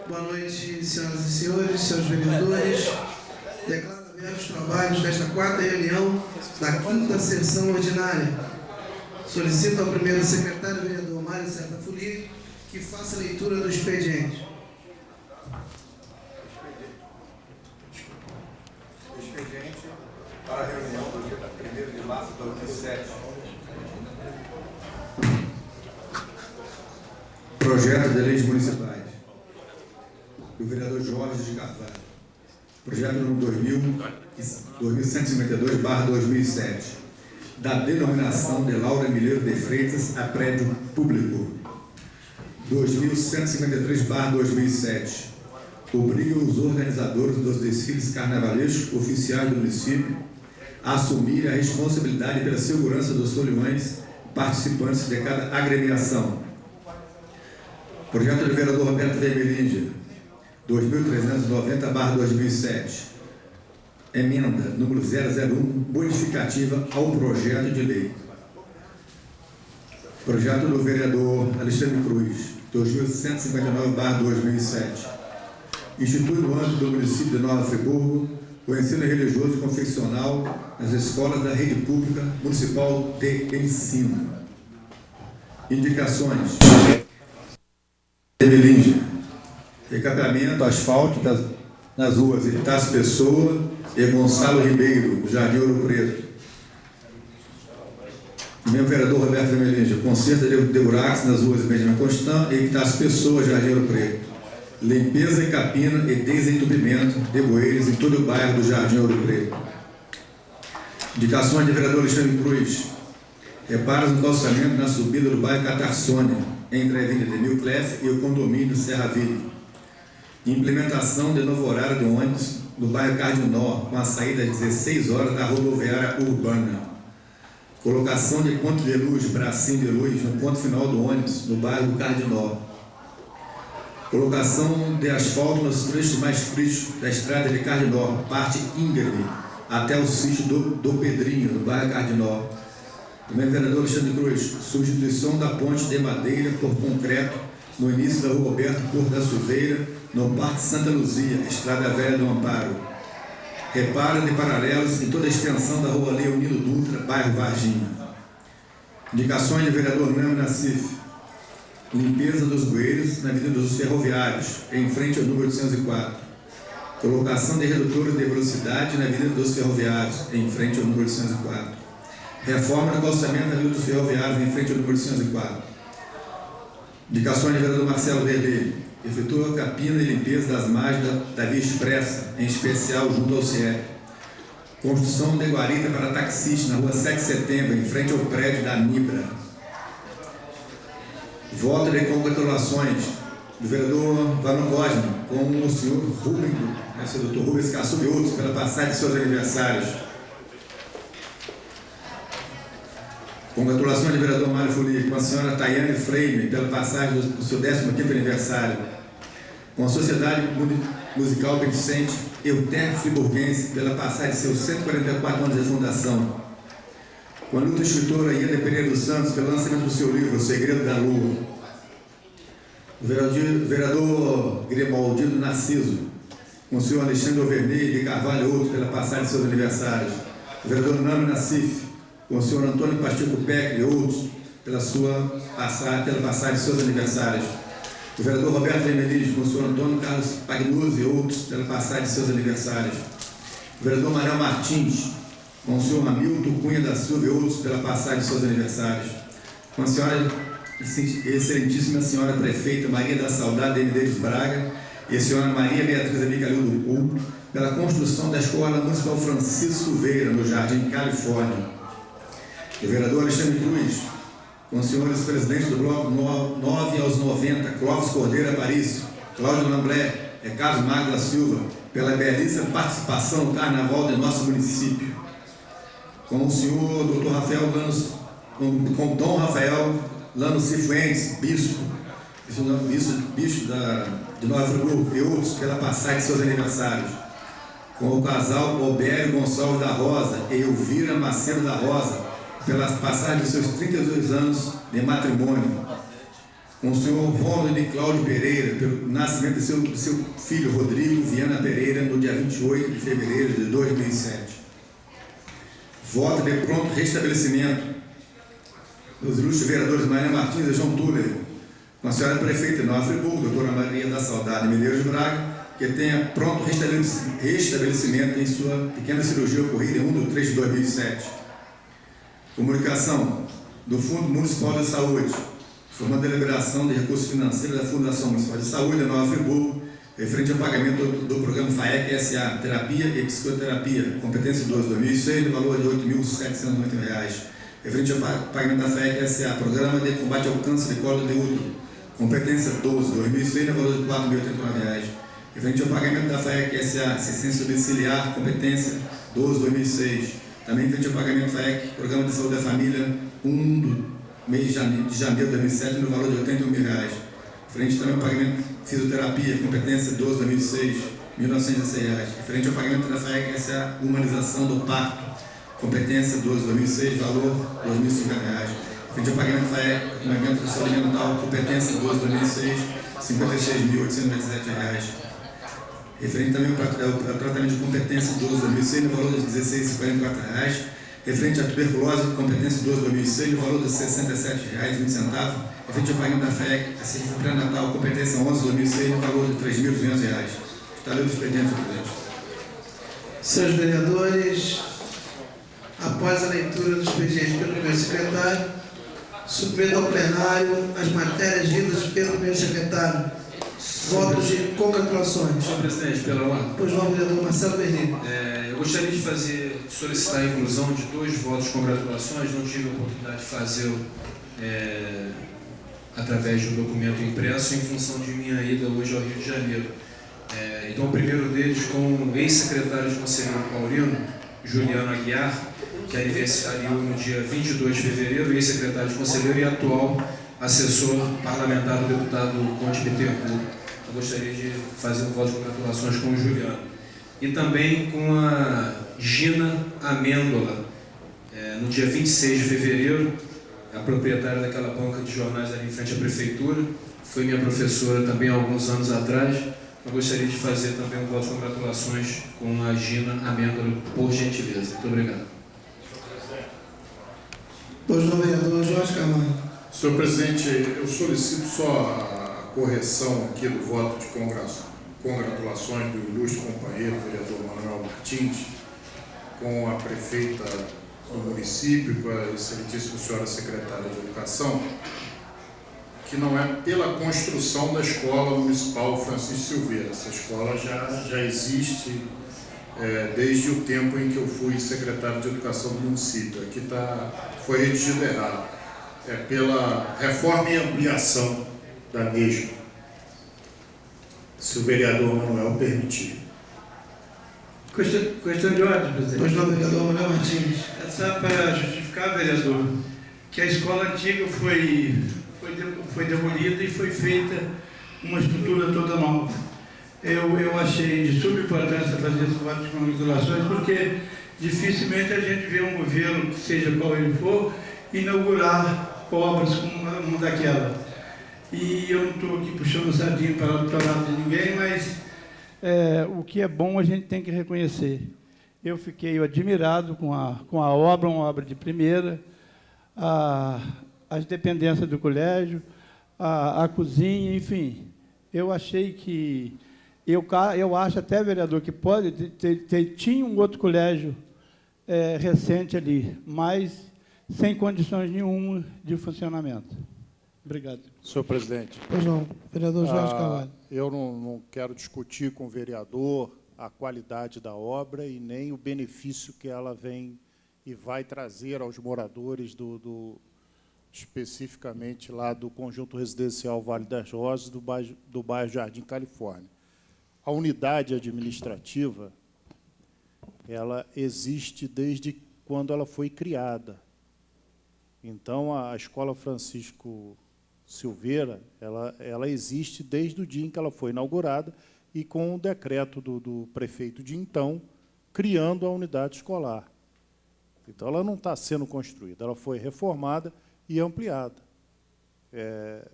Boa noite, senhoras e senhores, senhores vereadores. Declaro abertos os trabalhos desta quarta reunião da quinta sessão ordinária. Solicito ao primeiro secretário, vereador Mário Serta Folia, que faça a leitura do expediente. Expediente para a reunião do dia 1º de março de 2007. Projeto de leis municipais. Do vereador Jorge de Carvalho. Projeto número 2152/2007. Da denominação de Laura Mineiro de Freitas a prédio público. 2153/2007. Obriga os organizadores dos desfiles carnavalescos oficiais do município a assumir a responsabilidade pela segurança dos solimões participantes de cada agremiação. Projeto do vereador Roberto Vermelhindia, 2390/2007. Emenda número 001, modificativa ao projeto de lei. Projeto do vereador Alexandre Cruz, 2159/2007. Institui no âmbito do município de Nova Friburgo o ensino religioso confessional nas escolas da rede pública municipal de ensino. Indicações. Vermelhindia. Recapeamento asfalto nas ruas Itácio Pessoa e Gonçalo Ribeiro, no Jardim Ouro Preto. Meu vereador Roberto Vermelhindia, conserto de buracos nas ruas Benjamin Constant e Itácio Pessoa, Jardim Ouro Preto. Limpeza e capina e desentupimento de bueiros em todo o bairro do Jardim Ouro Preto. Indicações de vereador Alexandre Cruz. Reparos no calçamento na subida do bairro Catarsônia, entre a Avenida Emil Clef e o condomínio Serra Ville. Implementação de novo horário de ônibus no bairro Cardinó, com a saída às 16 horas da rodoviária urbana. Colocação de ponto de luz, bracinho de luz, no ponto final do ônibus, no bairro Cardinó. Colocação de asfalto nos trechos mais críticos da estrada de Cardinó, parte íngreme, até o sítio do Pedrinho, no bairro Cardinó. Também vereador Alexandre Cruz, substituição da ponte de madeira por concreto no início da rua Roberto Porto da Silveira, no Parque Santa Luzia, Estrada Velha do Amparo. Reparo de paralelos em toda a extensão da rua Leonino Dutra, bairro Varginha. Indicações de vereador Nami Nassif. Limpeza dos bueiros na Avenida dos Ferroviários, em frente ao número 804. Colocação de redutores de velocidade na Avenida dos Ferroviários, em frente ao número 804. Reforma do calçamento na Avenida dos Ferroviários, em frente ao número 804. Indicações de vereador Marcelo Verdelho. Efetua capina e limpeza das margens da Via Expressa, em especial junto ao CIE. Construção de guarita para taxistas na rua 7 de setembro, em frente ao prédio da Nibra. Voto de congratulações do vereador Valon Cosme com o senhor Rubens, o doutor Rubens Cassub e outros, pela passagem de seus aniversários. Congratulações do vereador Mário Folia com a senhora Tayane Freire pela passagem do seu 15º aniversário. Com a Sociedade Musical Beneficente Euterpe Friburguense pela passagem de seus 144 anos de fundação. Com a luta escritora Ieda Pereira dos Santos pelo lançamento do seu livro O Segredo da Lua. O vereador Grimaldino Narciso com o senhor Alexandre Overney de Carvalho e outros pela passagem de seus aniversários. O vereador Nami Nassif com o senhor Antônio Pacheco Peck e outros pela passagem de seus aniversários. O vereador Roberto Vermelhindia com o senhor Antônio Carlos Pagnuzzi e outros pela passagem de seus aniversários. O vereador Manuel Martins com o senhor Hamilton Cunha da Silva e outros pela passagem de seus aniversários. Com a senhora, excelentíssima senhora prefeita Maria da Saudade de Medeiros Braga e a senhora Maria Beatriz Amigalil do Cu pela construção da Escola Municipal Francisco Silveira, no Jardim Califórnia. O vereador Alexandre Cruz, com os senhores presidentes do bloco 9 aos 90, Clóvis Cordeiro Aparício, Cláudio Lamblé e Carlos Magno da Silva, pela belíssima participação no carnaval de nosso município. Com o senhor Dr. Rafael Lanos, com Dom Rafael Lano Cifuentes, bispo de Nova Friburgo e outros, pela passagem de seus aniversários. Com o casal Obério Gonçalves da Rosa e Elvira Macedo da Rosa, pela passagem de seus 32 anos de matrimônio. Com o senhor Rômulo de Cláudio Pereira, pelo nascimento de seu filho Rodrigo Viana Pereira, no dia 28 de fevereiro de 2007. Voto de pronto restabelecimento dos ilustres vereadores Maria Martins e João Túlio, com a senhora prefeita de Nova Friburgo, doutora Maria da Saudade Medeiros de Braga, que tenha pronto restabelecimento em sua pequena cirurgia ocorrida em 1 de 3 de 2007. Comunicação do Fundo Municipal de Saúde, formando a deliberação de recursos financeiros da Fundação Municipal de Saúde de Nova Friburgo, referente ao pagamento do programa FAEC SA, Terapia e Psicoterapia, competência 12, 2006, no valor de R$ 8.790. Referente ao pagamento da FAEC SA, Programa de Combate ao Câncer de Colo de Útero, competência 12, 2006, no valor de R$ 4.089. Referente ao pagamento da FAEC SA, assistência domiciliar, competência 12, 2006. Também referente ao pagamento da FAEC, Programa de Saúde da Família 1 do mês de janeiro de 2007, no valor de R$ 81.000. Referente também ao pagamento de fisioterapia, competência 12, 2006, R$ 1.916. Referente ao pagamento da FAEC SA, humanização do parto, competência 12, 2006, valor R$ 2.050. Referente ao pagamento da FAEC, pagamento de saúde mental, competência 12, 2006, R$ 56.897. Referente também ao tratamento de competência 12, 2006, no valor de R$ 16,44. Referente à tuberculose, competência 12, 2006, no valor de R$ 67,20. Referente ao pagamento da FAEC, assistência pré-natal, competência 11, 2006, no valor de R$ 3.200. Está lido o expediente, senhor presidente. Senhores vereadores, após a leitura do expediente pelo primeiro secretário, submeto ao plenário as matérias lidas pelo primeiro secretário. Votos de congratulações. Senhor presidente, pela ordem. Pois não, vereador Marcelo Bernini. Eu gostaria de solicitar a inclusão de 2 votos de congratulações. Não tive a oportunidade de fazê-lo através de um documento impresso em função de minha ida hoje ao Rio de Janeiro. Então, o primeiro deles com o ex-secretário de Conselheiro Paulino, Juliano Aguiar, que aniversariou no dia 22 de fevereiro, ex-secretário de Conselheiro e atual assessor parlamentar do deputado Conde Bittencourt. Eu gostaria de fazer um voto de congratulações com o Juliano. E também com a Gina Amêndola, no dia 26 de fevereiro, a proprietária daquela banca de jornais ali em frente à prefeitura, foi minha professora também há alguns anos atrás. Eu gostaria de fazer também um voto de congratulações com a Gina Amêndola, por gentileza. Muito obrigado. Pois não, vereador Jorge Camargo. Senhor presidente, eu solicito só a correção aqui do voto de congratulações do ilustre companheiro, vereador Manuel Martins, com a prefeita do município, com a excelentíssima senhora secretária de Educação, que não é pela construção da Escola Municipal Francisco Silveira. Essa escola já existe desde o tempo em que eu fui secretário de Educação do município. Aqui foi redigido errado. É pela reforma e ampliação da mesma, se o vereador Manuel permitir. Questão de ordem, presidente. Pois não, vereador Manuel Martins. É só para justificar, vereador, que a escola antiga foi demolida e foi feita uma estrutura toda nova. Eu achei de suma importância fazer esse voto de congratulações, porque dificilmente a gente vê um governo, seja qual ele for, inaugurar obras como uma daquela. E eu não estou aqui puxando sardinha para o lado de ninguém, mas o que é bom a gente tem que reconhecer. Eu fiquei admirado com a obra, uma obra de primeira, as dependências do colégio, a cozinha, enfim. Eu achei que... Eu acho até, vereador, que pode tinha um outro colégio recente ali, mas sem condições nenhuma de funcionamento. Obrigado. Senhor presidente. Pois não, vereador Jorge Carvalho. Eu não quero discutir com o vereador a qualidade da obra e nem o benefício que ela vem e vai trazer aos moradores especificamente lá do conjunto residencial Vale das Rosas, do bairro Jardim Califórnia. A unidade administrativa, ela existe desde quando ela foi criada. Então, a Escola Francisco Silveira, ela existe desde o dia em que ela foi inaugurada e com o decreto do prefeito de então, criando a unidade escolar. Então, ela não está sendo construída, ela foi reformada e ampliada.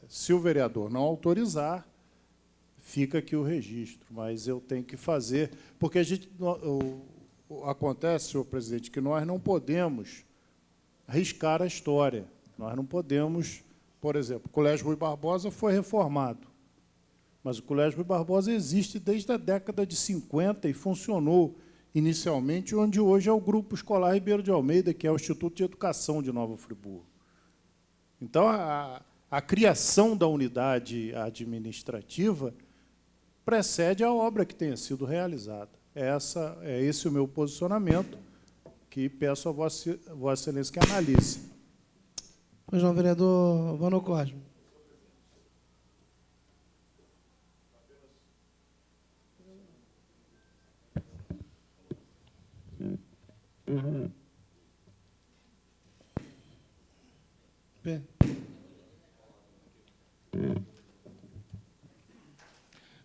Se o vereador não autorizar, fica aqui o registro, mas eu tenho que fazer, porque acontece, senhor presidente, que nós não podemos riscar a história. Nós não podemos, por exemplo, o Colégio Rui Barbosa foi reformado, mas o Colégio Rui Barbosa existe desde a década de 50 e funcionou inicialmente onde hoje é o Grupo Escolar Ribeiro de Almeida, que é o Instituto de Educação de Nova Friburgo. Então, a criação da unidade administrativa precede a obra que tenha sido realizada. É esse o meu posicionamento, que peço a Vossa Excelência que analise. Pois não, vereador Vanor Cosme.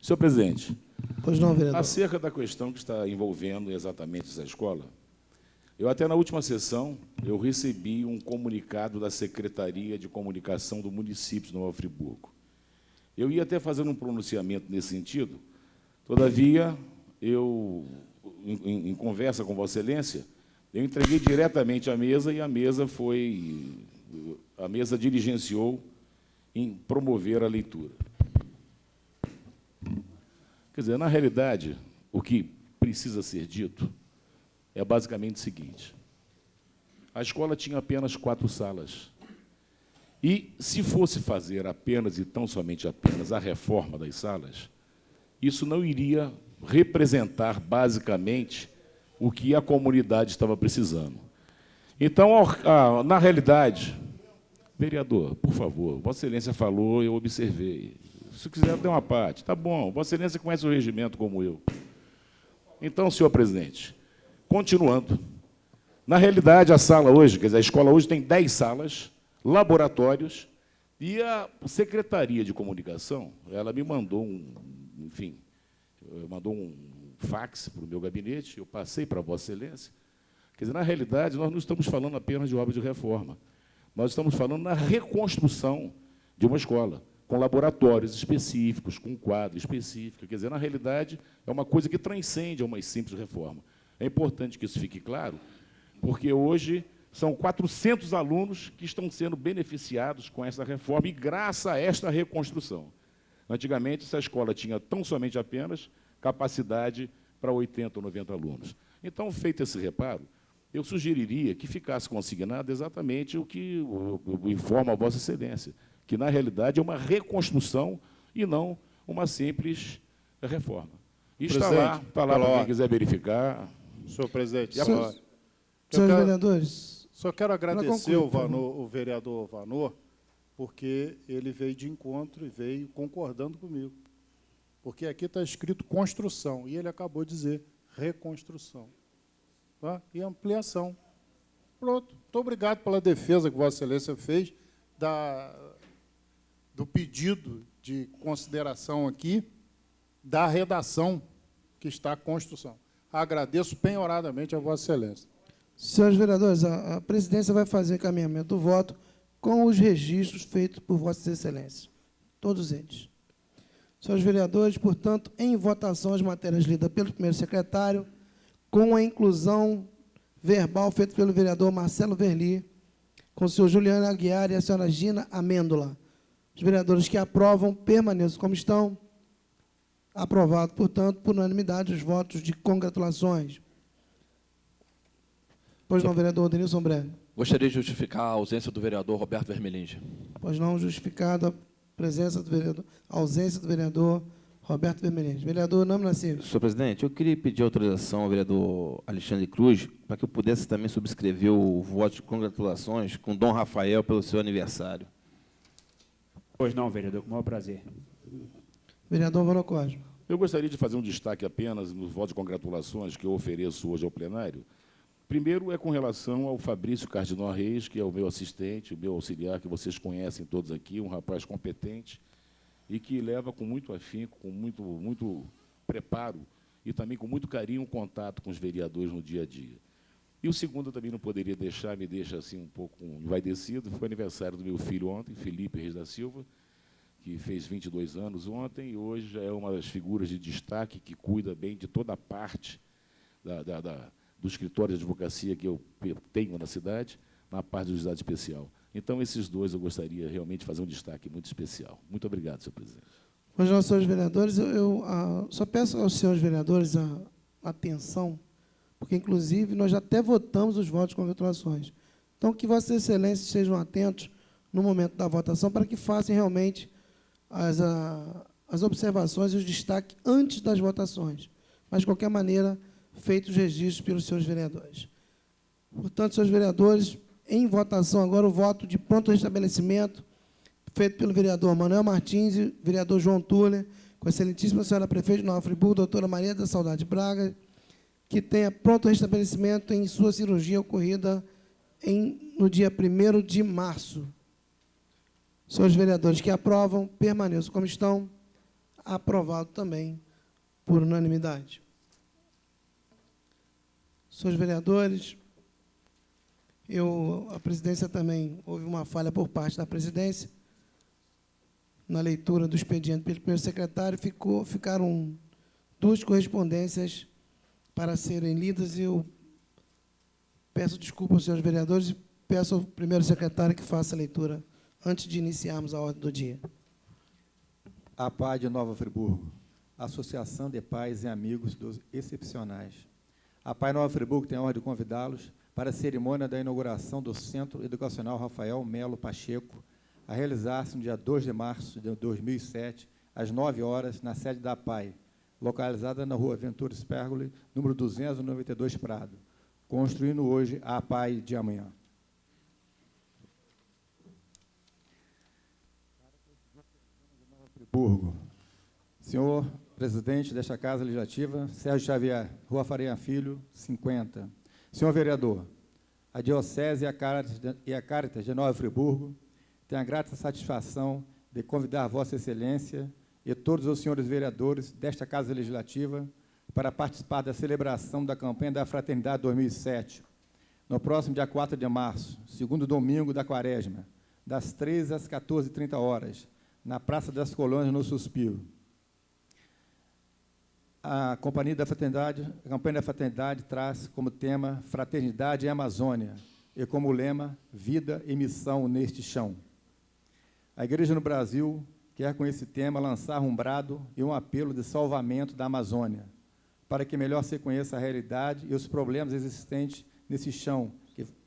Senhor presidente, Pois não, vereador. acerca da questão que está envolvendo exatamente essa escola, eu até na última sessão, eu recebi um comunicado da Secretaria de Comunicação do município de Nova Friburgo. Eu ia até fazer um pronunciamento nesse sentido, todavia, eu, em conversa com Vossa Excelência, eu entreguei diretamente à mesa e a mesa diligenciou em promover a leitura. Quer dizer, na realidade, o que precisa ser dito é basicamente o seguinte: a escola tinha apenas 4 salas. E, se fosse fazer apenas e tão somente apenas a reforma das salas, isso não iria representar, basicamente, o que a comunidade estava precisando. Então, na realidade, vereador, por favor, Vossa Excelência falou, eu observei. Se quiser, dê uma parte. Tá bom, Vossa Excelência conhece o regimento como eu. Então, senhor presidente, continuando. Na realidade, a sala hoje, quer dizer, a escola hoje tem 10 salas, laboratórios, e a Secretaria de Comunicação, ela me mandou mandou um fax para o meu gabinete, eu passei para Vossa Excelência. Quer dizer, na realidade, nós não estamos falando apenas de obra de reforma, nós estamos falando na reconstrução de uma escola, com laboratórios específicos, com quadro específico. Quer dizer, na realidade, é uma coisa que transcende a uma simples reforma. É importante que isso fique claro, porque hoje são 400 alunos que estão sendo beneficiados com essa reforma e graças a esta reconstrução. Antigamente, essa escola tinha tão somente apenas capacidade para 80 ou 90 alunos. Então, feito esse reparo, eu sugeriria que ficasse consignado exatamente o que informa a Vossa Excelência, que, na realidade, é uma reconstrução e não uma simples reforma. E está lá para quem quiser verificar. Senhor presidente, Senhores vereadores, só quero agradecer concluir, o vereador Vanor, porque ele veio de encontro e veio concordando comigo. Porque aqui está escrito construção, e ele acabou de dizer reconstrução. Tá? E ampliação. Pronto. Muito obrigado pela defesa que Vossa Excelência fez do pedido de consideração aqui da redação que está a construção. Agradeço penhoradamente a Vossa Excelência. senhores vereadores, a presidência vai fazer encaminhamento do voto com os registros feitos por Vossas Excelências, todos eles. Senhores vereadores, portanto, em votação as matérias lidas pelo primeiro secretário, com a inclusão verbal feita pelo vereador Marcelo Verli, com o senhor Juliano Aguiar e a senhora Gina Amêndola. Os vereadores que aprovam permaneçam como estão. Aprovado, portanto, por unanimidade, os votos de congratulações. Pois não, vereador Denilson Breno. Gostaria de justificar a ausência do vereador Roberto Vermelinde. Pois não, justificada a ausência do vereador Roberto Vermelinde. Vereador Namo Nassif. Senhor presidente, eu queria pedir autorização ao vereador Alexandre Cruz para que eu pudesse também subscrever o voto de congratulações com Dom Rafael pelo seu aniversário. Pois não, vereador, com o maior prazer. Vereador Vanor Cosme. Eu gostaria de fazer um destaque apenas no voto de congratulações que eu ofereço hoje ao plenário, Primeiro é com relação ao Fabrício Cardinal Reis, que é o meu assistente, o meu auxiliar, que vocês conhecem todos aqui, um rapaz competente e que leva com muito afinco, com muito preparo e também com muito carinho o contato com os vereadores no dia a dia. E o segundo eu também não poderia deixar, me deixa assim um pouco envaidecido, foi o aniversário do meu filho ontem, Felipe Reis da Silva, que fez 22 anos ontem e hoje já é uma das figuras de destaque que cuida bem de toda a parte do escritório de advocacia que eu tenho na cidade, na parte do juizado especial. Então, esses dois eu gostaria realmente de fazer um destaque muito especial. Muito obrigado, senhor presidente. Pois não, senhores vereadores, eu só peço aos senhores vereadores a atenção, porque, inclusive, nós já até votamos os votos de congratulações. Então, que Vossas Excelências estejam atentos no momento da votação para que façam realmente as observações e os destaques antes das votações. Mas, de qualquer maneira, feitos os registros pelos senhores vereadores. Portanto, senhores vereadores, em votação agora o voto de pronto restabelecimento feito pelo vereador Manuel Martins e vereador João Tuller, com a excelentíssima senhora prefeita de Nova Friburgo, doutora Maria da Saudade Braga, que tenha pronto restabelecimento em sua cirurgia ocorrida no dia 1º de março. Senhores vereadores que aprovam, permaneçam como estão. Aprovado também por unanimidade. Senhores vereadores, a presidência também, houve uma falha por parte da presidência, na leitura do expediente pelo primeiro secretário, ficaram 2 correspondências para serem lidas, e eu peço desculpa aos senhores vereadores e peço ao primeiro secretário que faça a leitura antes de iniciarmos a ordem do dia. A PAI de Nova Friburgo, Associação de Pais e Amigos dos Excepcionais. A PAI Nova Friburgo tem a honra de convidá-los para a cerimônia da inauguração do Centro Educacional Rafael Melo Pacheco, a realizar-se no dia 2 de março de 2007, às 9 horas, na sede da PAI, localizada na rua Ventura Spergoli, número 292 Prado, construindo hoje a PAI de amanhã. Friburgo. Senhor presidente desta Casa Legislativa, Sérgio Xavier, Rua Faria Filho, 50. Senhor vereador, a Diocese e a Caritas de Nova Friburgo têm a grata satisfação de convidar Vossa Excelência e todos os senhores vereadores desta Casa Legislativa para participar da celebração da campanha da Fraternidade 2007, no próximo dia 4 de março, segundo domingo da Quaresma, das 13 às 14h30, na Praça das Colônias, no Suspiro. A campanha da Fraternidade traz como tema Fraternidade e Amazônia e como lema Vida e Missão neste chão. A Igreja no Brasil quer, com esse tema, lançar um brado e um apelo de salvamento da Amazônia, para que melhor se conheça a realidade e os problemas existentes nesse chão,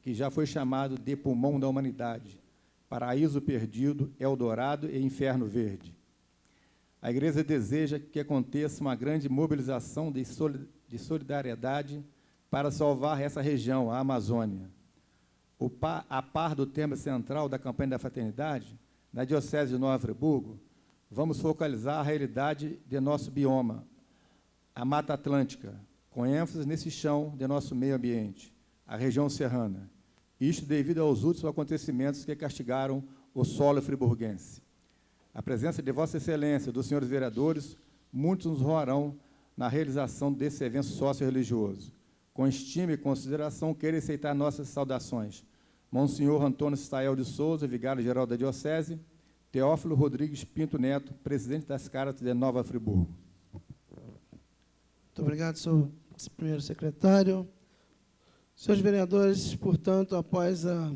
que já foi chamado de pulmão da humanidade, paraíso perdido, Eldorado e inferno verde. A Igreja deseja que aconteça uma grande mobilização de solidariedade para salvar essa região, a Amazônia. A par do tema central da campanha da Fraternidade, na Diocese de Nova Friburgo, vamos focalizar a realidade de nosso bioma, a Mata Atlântica, com ênfase nesse chão de nosso meio ambiente, a região serrana. Isto devido aos últimos acontecimentos que castigaram o solo friburguense. A presença de Vossa Excelência, dos senhores vereadores, muitos nos honrarão na realização desse evento sócio-religioso. Com estima e consideração, quero aceitar nossas saudações. Monsenhor Antônio Stael de Souza, vigário-geral da Diocese, Teófilo Rodrigues Pinto Neto, presidente das Caritas de Nova Friburgo. Muito obrigado, senhor primeiro secretário. Senhores vereadores, portanto, após a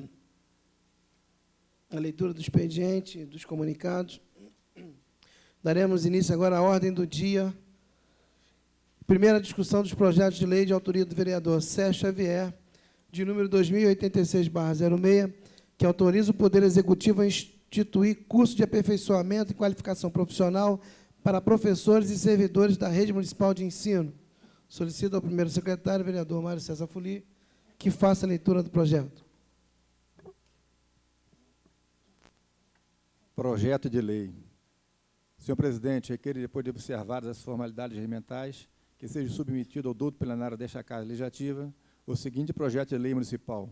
leitura do expediente, dos comunicados, daremos início agora à ordem do dia. Primeira discussão dos projetos de lei de autoria do vereador Sérgio Xavier, de número 2086/06, que autoriza o Poder Executivo a instituir curso de aperfeiçoamento e qualificação profissional para professores e servidores da Rede Municipal de Ensino. Solicito ao primeiro secretário, vereador Mário César Fuli, que faça a leitura do projeto. Projeto de lei. Senhor presidente, requer, depois de observadas as formalidades regimentais, que seja submetido ao douto plenário desta Casa Legislativa o seguinte projeto de lei municipal.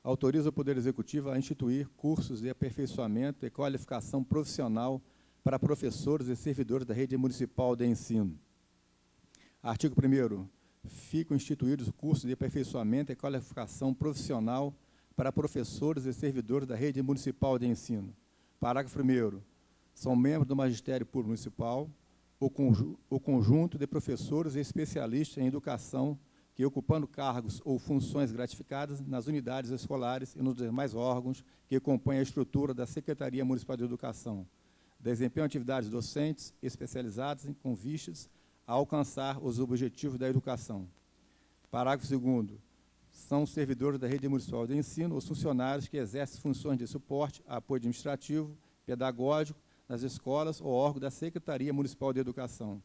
Autoriza o Poder Executivo a instituir cursos de aperfeiçoamento e qualificação profissional para professores e servidores da rede municipal de ensino. Artigo 1º. Ficam instituídos cursos de aperfeiçoamento e qualificação profissional para professores e servidores da rede municipal de ensino. Parágrafo 1º. São membros do Magistério Público Municipal o conjunto de professores e especialistas em educação que, ocupando cargos ou funções gratificadas nas unidades escolares e nos demais órgãos que compõem a estrutura da Secretaria Municipal de Educação, desempenham atividades docentes especializadas com vistas a alcançar os objetivos da educação. Parágrafo 2º. São servidores da rede municipal de ensino os funcionários que exercem funções de suporte, apoio administrativo, pedagógico, nas escolas ou órgãos da Secretaria Municipal de Educação.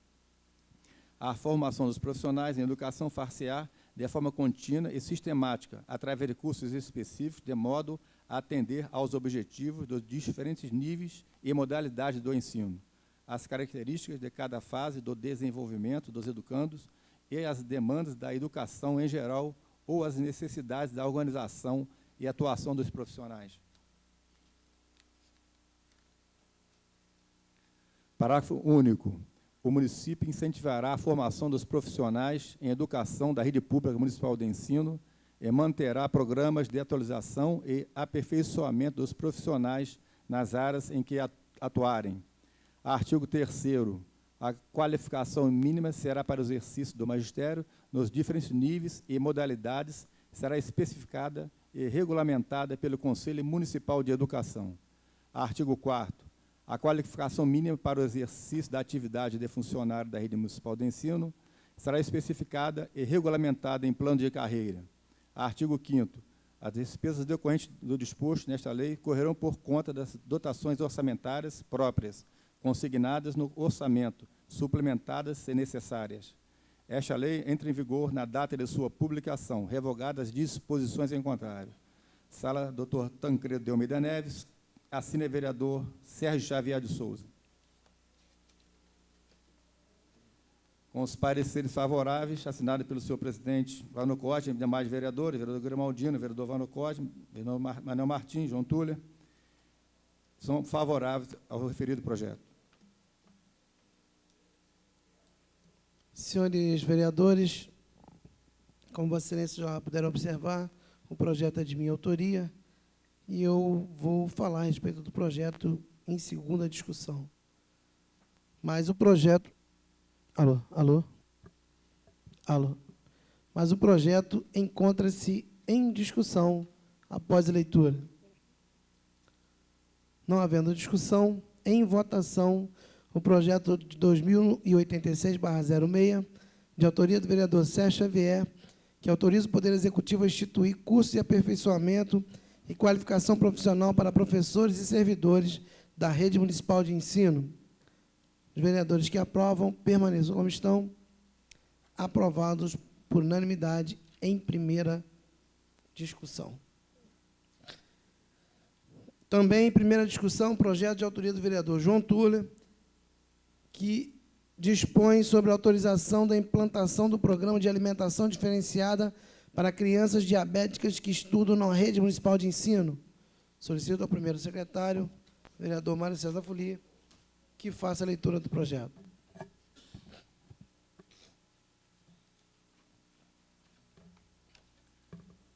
A formação dos profissionais em educação far-se-á de forma contínua e sistemática, através de cursos específicos, de modo a atender aos objetivos dos diferentes níveis e modalidades do ensino, as características de cada fase do desenvolvimento dos educandos e as demandas da educação em geral ou as necessidades da organização e atuação dos profissionais. Parágrafo único. O município incentivará a formação dos profissionais em educação da rede pública municipal de ensino e manterá programas de atualização e aperfeiçoamento dos profissionais nas áreas em que atuarem. Artigo 3º. A qualificação mínima será para o exercício do magistério nos diferentes níveis e modalidades, será especificada e regulamentada pelo Conselho Municipal de Educação. Artigo 4º. A qualificação mínima para o exercício da atividade de funcionário da rede municipal de ensino será especificada e regulamentada em plano de carreira. Artigo 5º. As despesas decorrentes do disposto nesta lei correrão por conta das dotações orçamentárias próprias, consignadas no orçamento, suplementadas se necessárias. Esta lei entra em vigor na data de sua publicação, revogadas as disposições em contrário. Sala Dr. Tancredo de Almeida Neves. Assina vereador Sérgio Xavier de Souza. Com os pareceres favoráveis, assinado pelo senhor presidente Vano Cosme, demais vereadores, vereador Grimaldino, vereador Vano Cosme, vereador Manuel Martins, João Túlia, são favoráveis ao referido projeto. Senhores vereadores, como Vossa Excelência já puderam observar, o projeto é de minha autoria, e eu vou falar a respeito do projeto em segunda discussão. Mas o projeto... Alô? Mas o projeto encontra-se em discussão após a leitura. Não havendo discussão, em votação, o projeto de 2086/06, de autoria do vereador Sérgio Xavier, que autoriza o Poder Executivo a instituir cursos de aperfeiçoamento e qualificação profissional para professores e servidores da rede municipal de ensino. Os vereadores que aprovam permaneçam como estão, aprovados por unanimidade em primeira discussão. Também em primeira discussão, projeto de autoria do vereador João Túlia, que dispõe sobre a autorização da implantação do programa de alimentação diferenciada para crianças diabéticas que estudam na rede municipal de ensino. Solicito ao primeiro secretário, vereador Mário César Folia, que faça a leitura do projeto.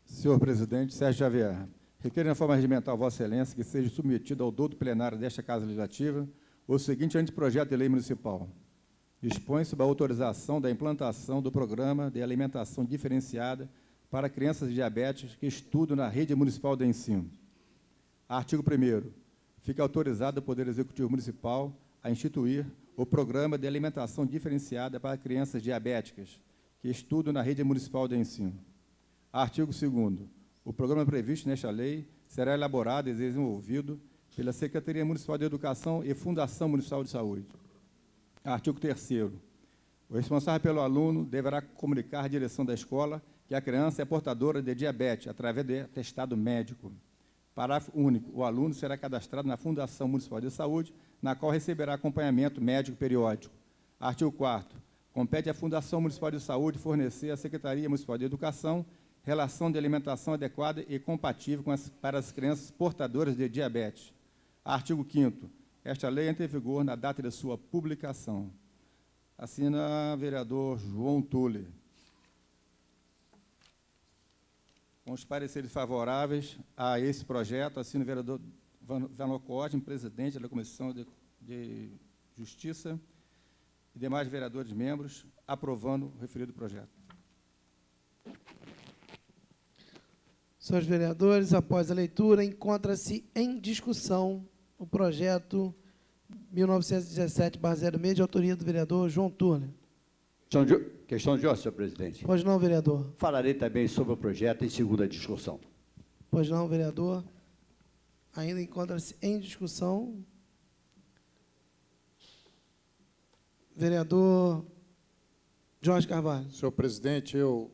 Senhor presidente, Sérgio Xavier, requer na forma regimental Vossa Excelência que seja submetido ao douto plenário desta Casa Legislativa o seguinte anteprojeto de lei municipal. Dispõe sobre a autorização da implantação do programa de alimentação diferenciada para crianças diabéticas que estudam na rede municipal de ensino. Artigo 1º. Fica autorizado o Poder Executivo Municipal a instituir o programa de alimentação diferenciada para crianças diabéticas que estudam na rede municipal de ensino. Artigo 2º. O programa previsto nesta lei será elaborado e desenvolvido pela Secretaria Municipal de Educação e Fundação Municipal de Saúde. Artigo 3º. O responsável pelo aluno deverá comunicar à direção da escola que a criança é portadora de diabetes, através de atestado médico. Parágrafo único. O aluno será cadastrado na Fundação Municipal de Saúde, na qual receberá acompanhamento médico periódico. Artigo 4º. Compete à Fundação Municipal de Saúde fornecer à Secretaria Municipal de Educação relação de alimentação adequada e compatível para as crianças portadoras de diabetes. Artigo 5º. Esta lei entra em vigor na data de sua publicação. Assina vereador João Tuller. Com os pareceres favoráveis a esse projeto, assina o vereador Vanocórdão, presidente da Comissão de Justiça, e demais vereadores membros, aprovando o referido projeto. Senhores vereadores, após a leitura, encontra-se em discussão o projeto 1917/06, de autoria do vereador João Tuller. Questão de ordem, senhor presidente. Pois não, vereador. Falarei também sobre o projeto em segunda discussão. Pois não, vereador. Ainda encontra-se em discussão. Vereador Jorge Carvalho. Senhor presidente, eu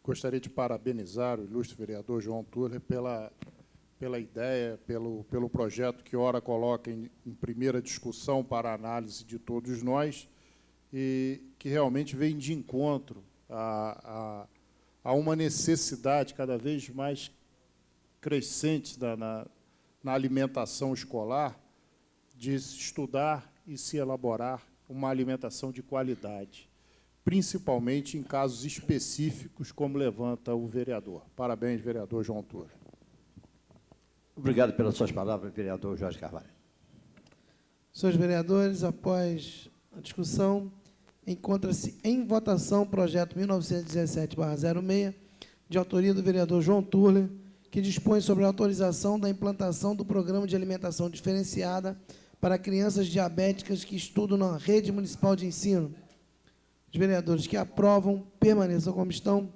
gostaria de parabenizar o ilustre vereador João Tuller pela ideia, pelo projeto que ora coloca em primeira discussão para análise de todos nós e que realmente vem de encontro a uma necessidade cada vez mais crescente na alimentação escolar de se estudar e se elaborar uma alimentação de qualidade, principalmente em casos específicos, como levanta o vereador. Parabéns, vereador João Tuller. Obrigado pelas suas palavras, vereador Jorge Carvalho. Senhores vereadores, após a discussão, encontra-se em votação o projeto 1917/06, de autoria do vereador João Tuller, que dispõe sobre a autorização da implantação do Programa de Alimentação Diferenciada para crianças diabéticas que estudam na rede municipal de ensino. Os vereadores que aprovam, permaneçam como estão.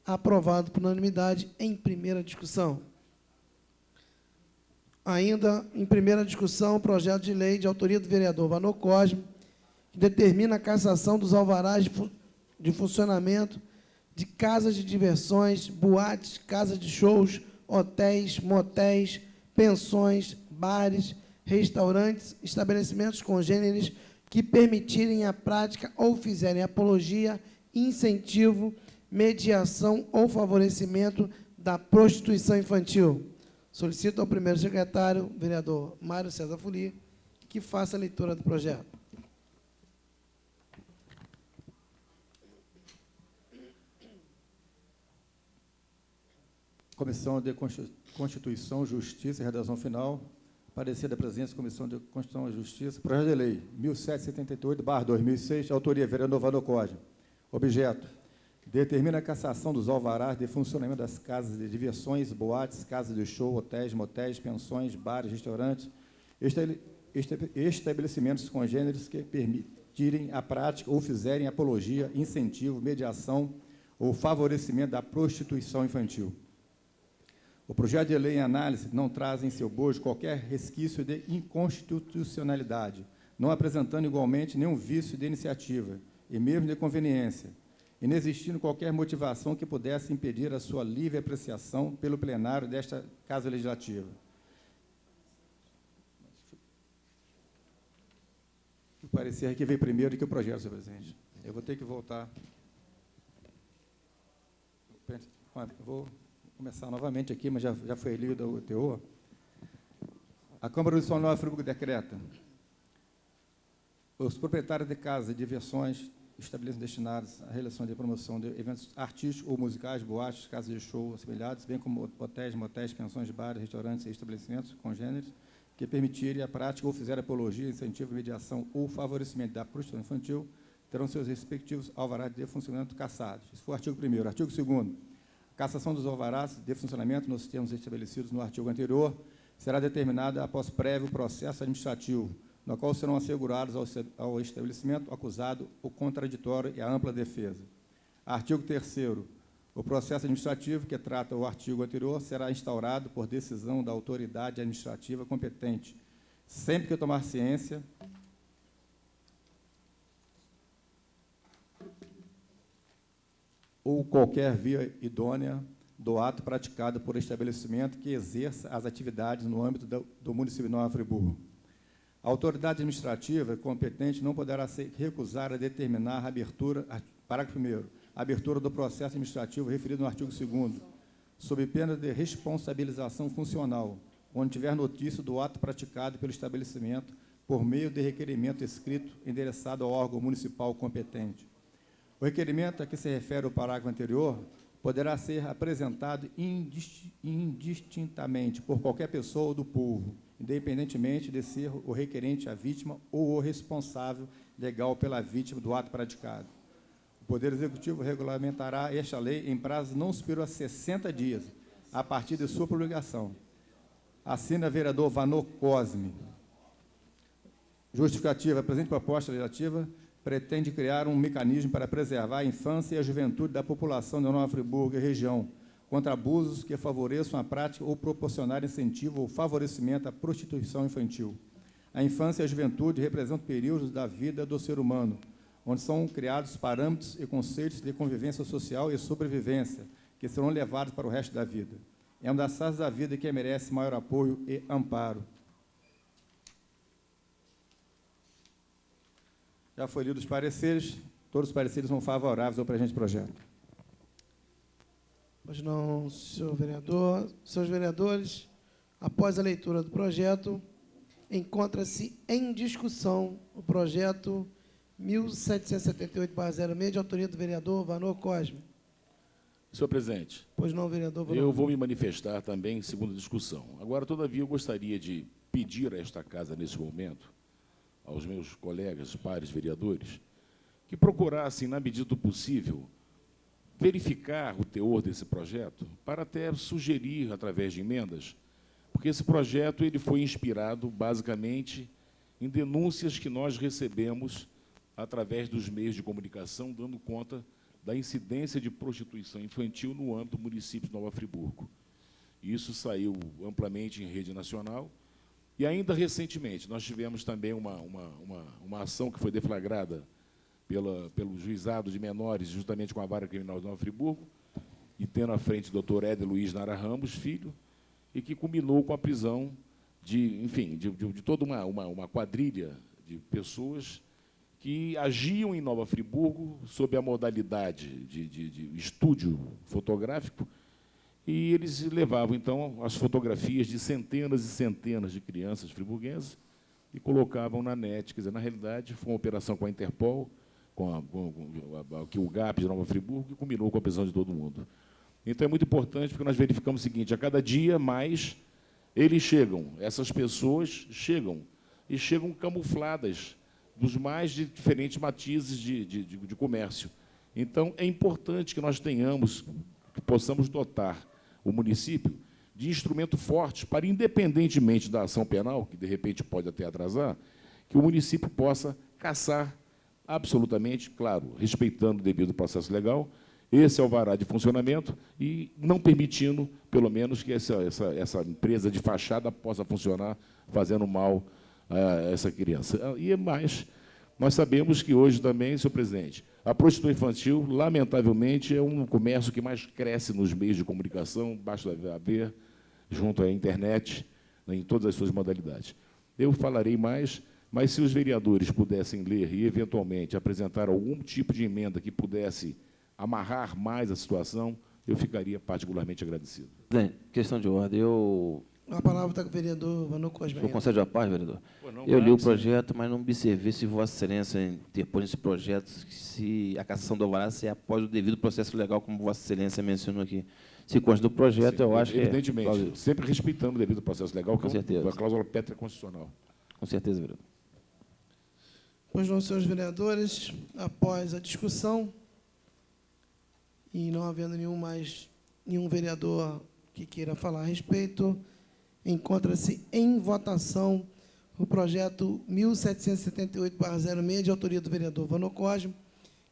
Aprovado por unanimidade em primeira discussão. Ainda em primeira discussão, o projeto de lei de autoria do vereador Vanocórdão, que determina a cassação dos alvarás de funcionamento de casas de diversões, boates, casas de shows, hotéis, motéis, pensões, bares, restaurantes, estabelecimentos congêneres que permitirem a prática ou fizerem apologia, incentivo, mediação ou favorecimento da prostituição infantil. Solicito ao primeiro secretário, vereador Mário César Fuli, que faça a leitura do projeto. Comissão de Constituição, Justiça e Redação Final. Parecer da presidência da Comissão de Constituição e Justiça. Projeto de lei 1778/2006, autoria vereador Vanocórdão. Objeto: determina a cassação dos alvarás de funcionamento das casas de diversões, boates, casas de show, hotéis, motéis, pensões, bares, restaurantes, estabelecimentos congêneres que permitirem a prática ou fizerem apologia, incentivo, mediação ou favorecimento da prostituição infantil. O projeto de lei em análise não traz em seu bojo qualquer resquício de inconstitucionalidade, não apresentando igualmente nenhum vício de iniciativa e mesmo de conveniência, inexistindo qualquer motivação que pudesse impedir a sua livre apreciação pelo plenário desta Casa Legislativa. O parecer aqui veio primeiro que o projeto, senhor presidente. Eu vou ter que voltar. Vou começar novamente aqui, mas já foi lido o teor. A Câmara Municipal de Nova Friburgo decreta: os proprietários de casas de diversões, estabelecimentos destinados à realização de promoção de eventos artísticos ou musicais, boates, casas de show assemelhados, bem como hotéis, motéis, pensões, bares, restaurantes e estabelecimentos congêneres que permitirem a prática ou fizerem apologia, incentivo, mediação ou favorecimento da prostituição infantil, terão seus respectivos alvarás de funcionamento cassados. Esse foi o artigo 1º. Artigo 2º. A cassação dos alvarás de funcionamento, nos termos estabelecidos no artigo anterior, será determinada após prévio processo administrativo, no qual serão assegurados ao estabelecimento acusado o contraditório e a ampla defesa. Artigo 3º. O processo administrativo, que trata o artigo anterior, será instaurado por decisão da autoridade administrativa competente, sempre que tomar ciência ou qualquer via idônea do ato praticado por estabelecimento que exerça as atividades no âmbito do município de Nova Friburgo. A autoridade administrativa competente não poderá recusar a determinar a abertura, parágrafo 1º, a abertura do processo administrativo referido no artigo 2º, sob pena de responsabilização funcional, onde tiver notícia do ato praticado pelo estabelecimento por meio de requerimento escrito endereçado ao órgão municipal competente. O requerimento a que se refere o parágrafo anterior poderá ser apresentado indistintamente por qualquer pessoa do povo, independentemente de ser o requerente a vítima ou o responsável legal pela vítima do ato praticado. O Poder Executivo regulamentará esta lei em prazo não superior a 60 dias, a partir de sua publicação. Assina vereador Vanor Cosme. Justificativa. A presente proposta legislativa pretende criar um mecanismo para preservar a infância e a juventude da população de Nova Friburgo e região contra abusos que favoreçam a prática ou proporcionar incentivo ou favorecimento à prostituição infantil. A infância e a juventude representam períodos da vida do ser humano, onde são criados parâmetros e conceitos de convivência social e sobrevivência, que serão levados para o resto da vida. É uma das fases da vida que merece maior apoio e amparo. Já foi lido os pareceres, todos os pareceres são favoráveis ao presente projeto. Pois não, senhor vereador. Senhores vereadores, após a leitura do projeto, encontra-se em discussão o projeto 1778/06, de autoria do vereador Vanor Cosme. Senhor presidente. Pois não, vereador Vanor. Eu vou me manifestar também em segunda discussão. Agora, todavia, eu gostaria de pedir a esta casa, nesse momento, aos meus colegas, pares vereadores, que procurassem, na medida do possível, verificar o teor desse projeto, para até sugerir, através de emendas, porque esse projeto ele foi inspirado, basicamente, em denúncias que nós recebemos através dos meios de comunicação, dando conta da incidência de prostituição infantil no âmbito do município de Nova Friburgo. Isso saiu amplamente em rede nacional. E ainda recentemente, nós tivemos também uma ação que foi deflagrada pelo Juizado de Menores, justamente com a Vara Criminal de Nova Friburgo, e tendo à frente o doutor Éder Luiz Nara Ramos, filho, e que culminou com a prisão de toda uma quadrilha de pessoas que agiam em Nova Friburgo sob a modalidade de estúdio fotográfico, e eles levavam, então, as fotografias de centenas e centenas de crianças friburguesas e colocavam na net. Quer dizer, na realidade, foi uma operação com a Interpol, com o GAP de Nova Friburgo, que culminou com a prisão de todo mundo. Então, é muito importante, porque nós verificamos o seguinte: a cada dia mais eles chegam, essas pessoas chegam, e chegam camufladas dos mais diferentes matizes de comércio. Então, é importante que nós tenhamos, que possamos dotar o município de instrumento forte para, independentemente da ação penal, que de repente pode até atrasar, que o município possa caçar absolutamente, claro, respeitando o devido processo legal, esse alvará de funcionamento e não permitindo, pelo menos, que essa empresa de fachada possa funcionar fazendo mal a essa criança. E mais, nós sabemos que hoje também, senhor presidente, a prostituição infantil, lamentavelmente, é um comércio que mais cresce nos meios de comunicação, basta ver, junto à internet, em todas as suas modalidades. Eu falarei mais, mas se os vereadores pudessem ler e, eventualmente, apresentar algum tipo de emenda que pudesse amarrar mais a situação, eu ficaria particularmente agradecido. Questão de ordem. A palavra está com o vereador Vanor Cosme. Eu concedo a paz, vereador. Eu li o projeto, mas não observei se Vossa Excelência interpôs nesse projeto, se a cassação do alvará se é após o devido processo legal, como Vossa Excelência mencionou aqui. Se consta do projeto, sim, eu acho que evidentemente, sempre respeitando o devido processo legal, que é a cláusula pétrea constitucional. Com certeza, vereador. Pois não, senhores vereadores, após a discussão, e não havendo nenhum vereador que queira falar a respeito, encontra-se em votação o projeto 1778/06, de autoria do vereador Vanor Cosme,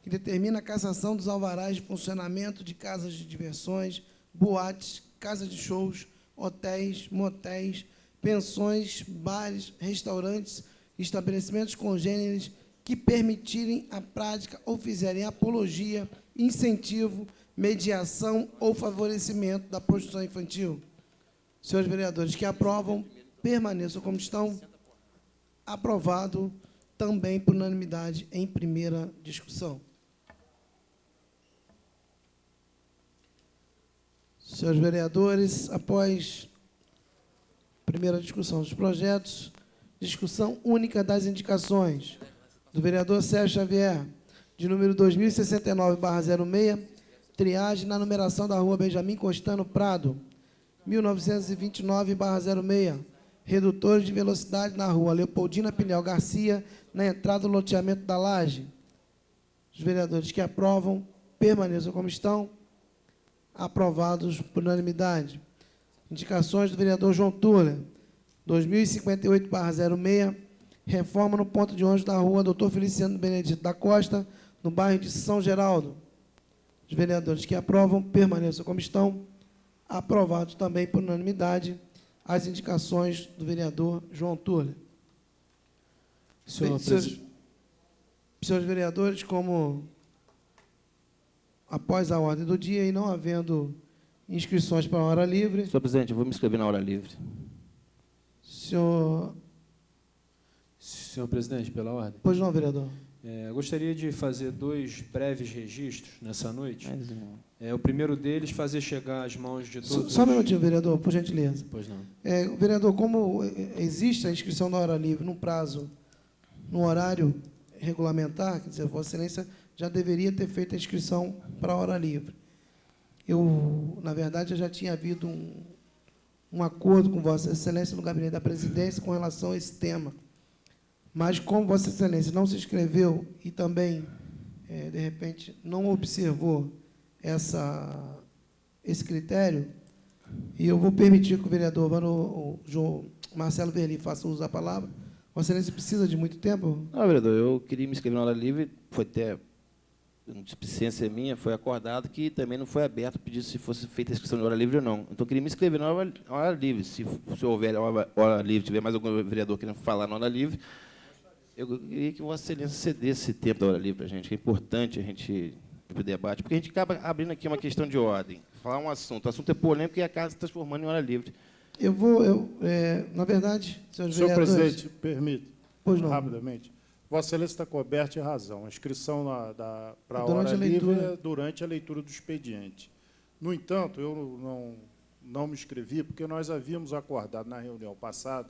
que determina a cassação dos alvarás de funcionamento de casas de diversões, boates, casas de shows, hotéis, motéis, pensões, bares, restaurantes, estabelecimentos congêneres que permitirem a prática ou fizerem apologia, incentivo, mediação ou favorecimento da prostituição infantil. Senhores vereadores que aprovam, permaneçam como estão. Aprovado também por unanimidade em primeira discussão. Senhores vereadores, após primeira discussão dos projetos, discussão única das indicações do vereador Sérgio Xavier, de número 2069/06, triagem na numeração da rua Benjamin Constano Prado, 1929/06, redutores de velocidade na rua Leopoldina Pinel Garcia, na entrada do loteamento da Laje. Os vereadores que aprovam, permaneçam como estão. Aprovados por unanimidade. Indicações do vereador João Turler, 2058/06, reforma no ponto de ônibus da rua Dr. Feliciano Benedito da Costa, no bairro de São Geraldo. Os vereadores que aprovam, permaneçam como estão. Aprovados também por unanimidade as indicações do vereador João Turler. Senhores vereadores, como após a ordem do dia e não havendo inscrições para a hora livre... Senhor presidente, eu vou me inscrever na hora livre. Senhor presidente, pela ordem. Pois não, vereador. Gostaria de fazer 2 breves registros nessa noite. O primeiro deles, fazer chegar às mãos de todos... Só um minutinho, vereador, por gentileza. Pois não. Vereador, como existe a inscrição da hora livre num prazo, num horário regulamentar, quer dizer, Vossa Excelência já deveria ter feito a inscrição para a hora livre. Na verdade, já tinha havido um acordo com Vossa Excelência no gabinete da presidência com relação a esse tema. Mas, como Vossa Excelência não se inscreveu e também, de repente, não observou esse critério, e eu vou permitir que o vereador Marcelo Verli faça uso da palavra. Vossa Excelência precisa de muito tempo? Não, vereador, eu queria me inscrever na hora livre, foi até uma displicência minha, foi acordado que também não foi aberto pedir se fosse feita a inscrição de hora livre ou não. Então, eu queria me inscrever na hora livre. Se houver hora livre, tiver mais algum vereador querendo falar na hora livre, eu queria que Vossa Excelência cedesse esse tempo da hora livre para a gente, que é importante a gente ir para o debate, porque a gente acaba abrindo aqui uma questão de ordem, falar um assunto. O assunto é polêmico e a casa se transformando em hora livre. Na verdade, senhores Senhor vereadores... presidente, permite, pois não. Rapidamente. Vossa Excelência está coberto de razão. A inscrição para a Durante hora a livre leitura. é durante a leitura do expediente. No entanto, eu não me inscrevi, porque nós havíamos acordado na reunião passada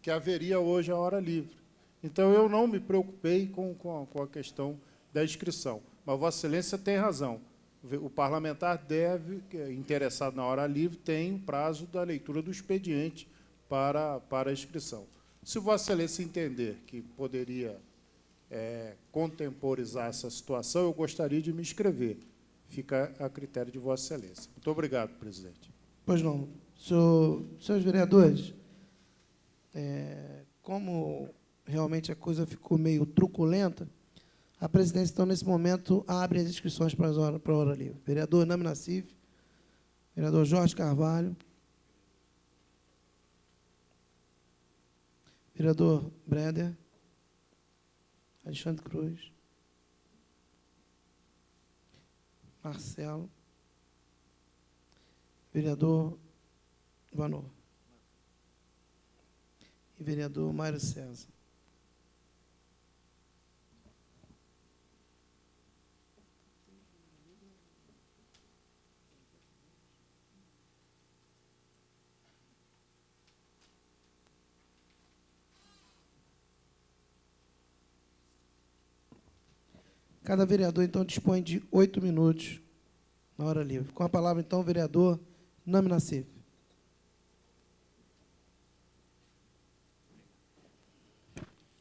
que haveria hoje a hora livre. Então, eu não me preocupei com a questão da inscrição. Mas Vossa Excelência tem razão. O parlamentar interessado na hora livre, tem o prazo da leitura do expediente para a inscrição. Se Vossa Excelência entender que poderia contemporizar essa situação, eu gostaria de me inscrever. Fica a critério de Vossa Excelência. Muito obrigado, presidente. Pois não. Senhores vereadores, como realmente a coisa ficou meio truculenta, a presidência, então, nesse momento, abre as inscrições para a hora livre. Vereador Nami Nassif, vereador Jorge Carvalho, vereador Breder, Alexandre Cruz, Marcelo, vereador Vanor e vereador Mário César. Cada vereador, então, dispõe de 8 minutos na hora livre. Com a palavra, então, o vereador Nami Nassif.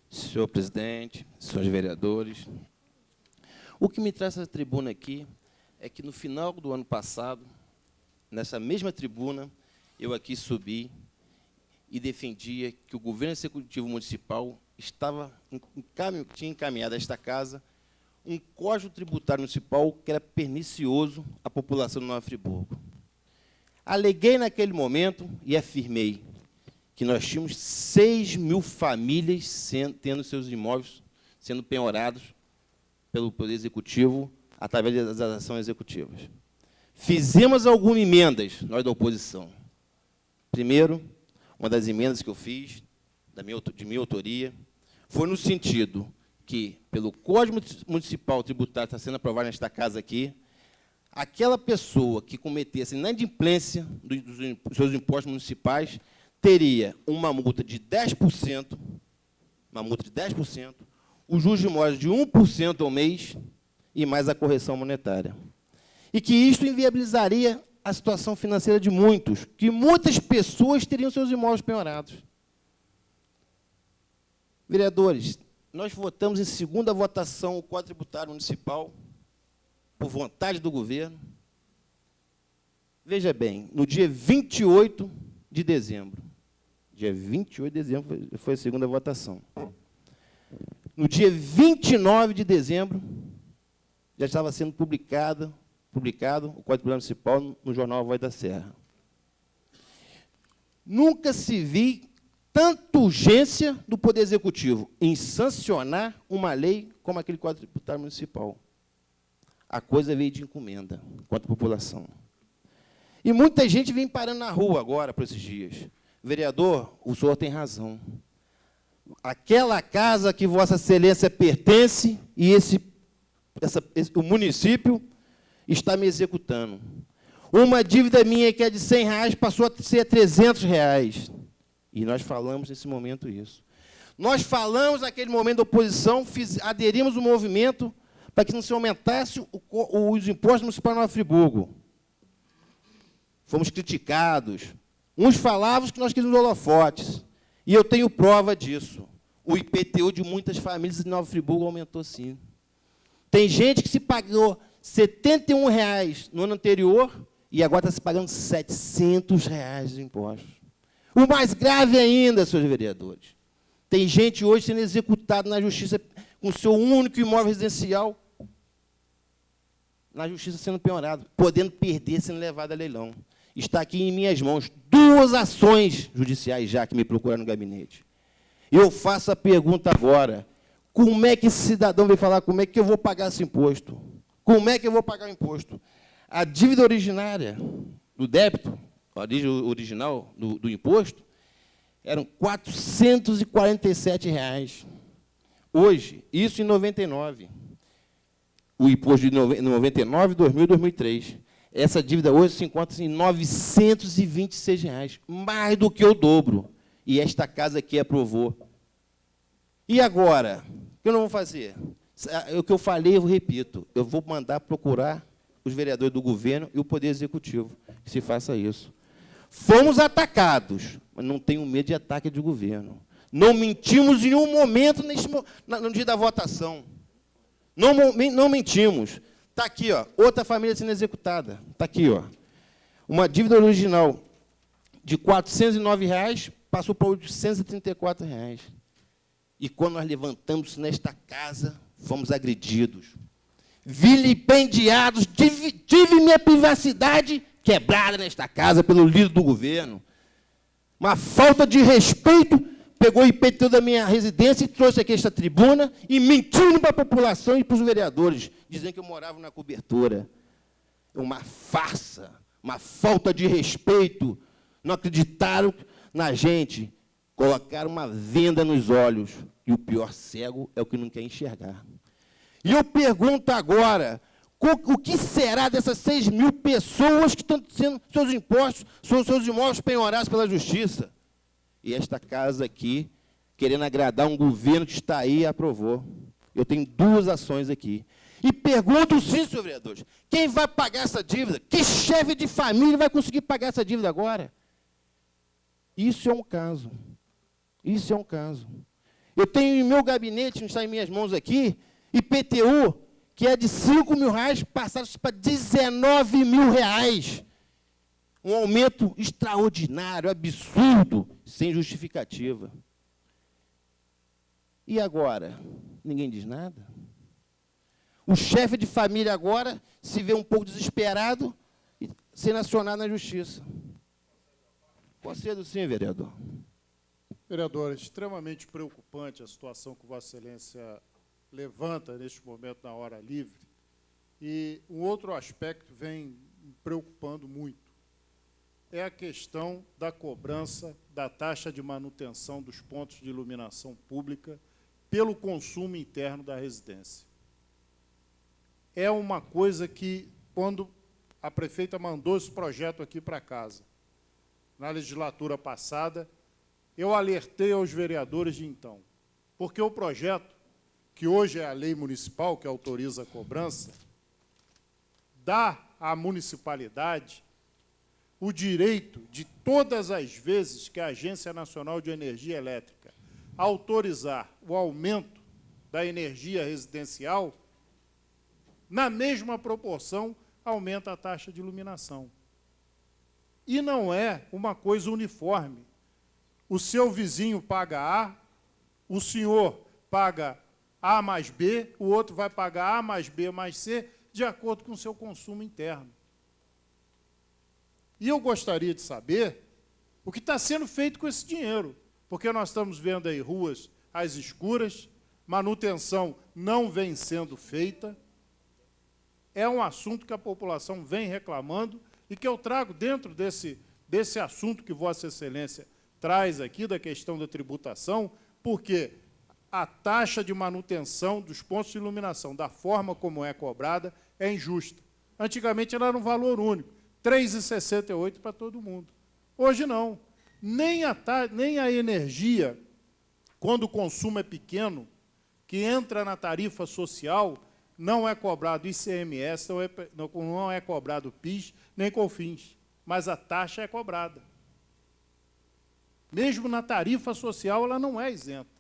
Senhor presidente, senhores vereadores, o que me traz essa tribuna aqui é que, no final do ano passado, nessa mesma tribuna, eu aqui subi e defendia que o governo executivo municipal tinha encaminhado a esta casa um código tributário municipal que era pernicioso à população de Nova Friburgo. Aleguei naquele momento e afirmei que nós tínhamos 6.000 famílias tendo seus imóveis sendo penhorados pelo Poder Executivo através das ações executivas. Fizemos algumas emendas, nós da oposição. Primeiro, uma das emendas que eu fiz, de minha autoria, foi no sentido que, pelo Código Municipal Tributário que está sendo aprovado nesta casa aqui, aquela pessoa que cometesse inadimplência dos seus impostos municipais teria uma multa de 10%, o juros de morte de 1% ao mês e mais a correção monetária. E que isto inviabilizaria a situação financeira de muitos, que muitas pessoas teriam seus imóveis penhorados. Vereadores, nós votamos em segunda votação o Código Tributário Municipal, por vontade do governo. Veja bem, no dia 28 de dezembro, foi a segunda votação. No dia 29 de dezembro, já estava sendo publicado o Código Tributário Municipal no jornal A Voz da Serra. Nunca se viu tanta urgência do Poder Executivo em sancionar uma lei como aquele Código Tributário Municipal. A coisa veio de encomenda contra a população. E muita gente vem parando na rua agora, por esses dias. Vereador, o senhor tem razão. Aquela casa que Vossa Excelência pertence e o município está me executando. Uma dívida minha que é de R$100 passou a ser R$300. E nós falamos nesse momento isso. Nós falamos naquele momento da oposição, aderimos o movimento para que não se aumentasse os impostos municipais de Nova Friburgo. Fomos criticados. Uns falavam que nós queríamos holofotes. E eu tenho prova disso. O IPTU de muitas famílias de Nova Friburgo aumentou, sim. Tem gente que se pagou R$71 no ano anterior e agora está se pagando R$700 de impostos. O mais grave ainda, senhores vereadores, tem gente hoje sendo executada na justiça com seu único imóvel residencial, na justiça sendo penhorado, podendo perder, sendo levado a leilão. Está aqui em minhas mãos 2 ações judiciais já que me procuraram no gabinete. Eu faço a pergunta agora, como é que esse cidadão vem falar, como é que eu vou pagar esse imposto? Como é que eu vou pagar o imposto? A dívida originária do débito, a origem original do imposto, eram R$447. Hoje, isso em 99. O imposto de 99, 2000 e 2003. Essa dívida hoje se encontra em R$926, mais do que o dobro. E esta casa aqui aprovou. E agora? O que eu não vou fazer? O que eu falei, eu repito. Eu vou mandar procurar os vereadores do governo e o Poder Executivo que se faça isso. Fomos atacados, mas não tenho medo de ataque de governo. Não mentimos em nenhum momento no dia da votação. Não mentimos. Está aqui, ó, outra família sendo executada. Está aqui, ó. Uma dívida original de R$409 passou para R$834. E quando nós levantamos nesta casa, fomos agredidos, vilipendiados, tive minha privacidade quebrada nesta casa pelo líder do governo. Uma falta de respeito, pegou o IPTU da minha residência e trouxe aqui esta tribuna e mentindo para a população e para os vereadores, dizendo que eu morava na cobertura. Uma farsa, uma falta de respeito. Não acreditaram na gente, colocaram uma venda nos olhos. E o pior cego é o que não quer enxergar. E eu pergunto agora, o que será dessas 6.000 pessoas que estão sendo seus impostos, seus imóveis penhorados pela justiça? E esta casa aqui, querendo agradar um governo que está aí, aprovou. Eu tenho 2 ações aqui. E pergunto sim, senhor vereador, quem vai pagar essa dívida? Que chefe de família vai conseguir pagar essa dívida agora? Isso é um caso. Isso é um caso. Eu tenho em meu gabinete, não está em minhas mãos aqui, IPTU, que é de R$5.000, passados para R$19.000. Um aumento extraordinário, absurdo, sem justificativa. E agora? Ninguém diz nada? O chefe de família agora se vê um pouco desesperado e sendo acionado na justiça. Concedo sim, vereador. Vereador, é extremamente preocupante a situação que Vossa Excelência levanta neste momento na hora livre. E um outro aspecto vem me preocupando muito. É a questão da cobrança da taxa de manutenção dos pontos de iluminação pública pelo consumo interno da residência. É uma coisa que, quando a prefeita mandou esse projeto aqui para casa. Na legislatura passada, eu alertei aos vereadores de então, porque o projeto, que hoje é a lei municipal, que autoriza a cobrança, dá à municipalidade o direito de, todas as vezes que a Agência Nacional de Energia Elétrica autorizar o aumento da energia residencial, na mesma proporção, aumenta a taxa de iluminação. E não é uma coisa uniforme. O seu vizinho paga A, o senhor paga A mais B, o outro vai pagar A mais B mais C, de acordo com o seu consumo interno. E eu gostaria de saber o que está sendo feito com esse dinheiro, porque nós estamos vendo aí ruas às escuras, manutenção não vem sendo feita. É um assunto que a população vem reclamando e que eu trago dentro desse assunto que Vossa Excelência traz aqui, da questão da tributação, porque a taxa de manutenção dos pontos de iluminação, da forma como é cobrada, é injusta. Antigamente ela era um valor único, R$ 3,68 para todo mundo. Hoje não. Nem a energia, quando o consumo é pequeno, que entra na tarifa social, não é cobrado ICMS, não é cobrado PIS, nem COFINS, mas a taxa é cobrada. Mesmo na tarifa social, ela não é isenta.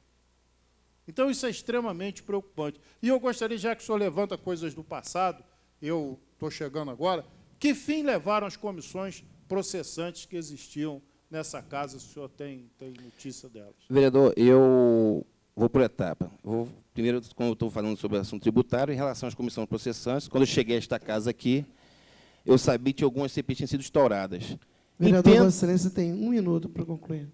Então, isso é extremamente preocupante. E eu gostaria, já que o senhor levanta coisas do passado, eu estou chegando agora, que fim levaram as comissões processantes que existiam nessa casa, se o senhor tem notícia delas? Vereador, eu vou por etapa. Primeiro, como eu estou falando sobre o assunto tributário, em relação às comissões processantes, quando eu cheguei a esta casa aqui, eu sabia que algumas CPIs tinham sido estouradas. Vereador, Vossa Excelência tem 1 minuto para concluir.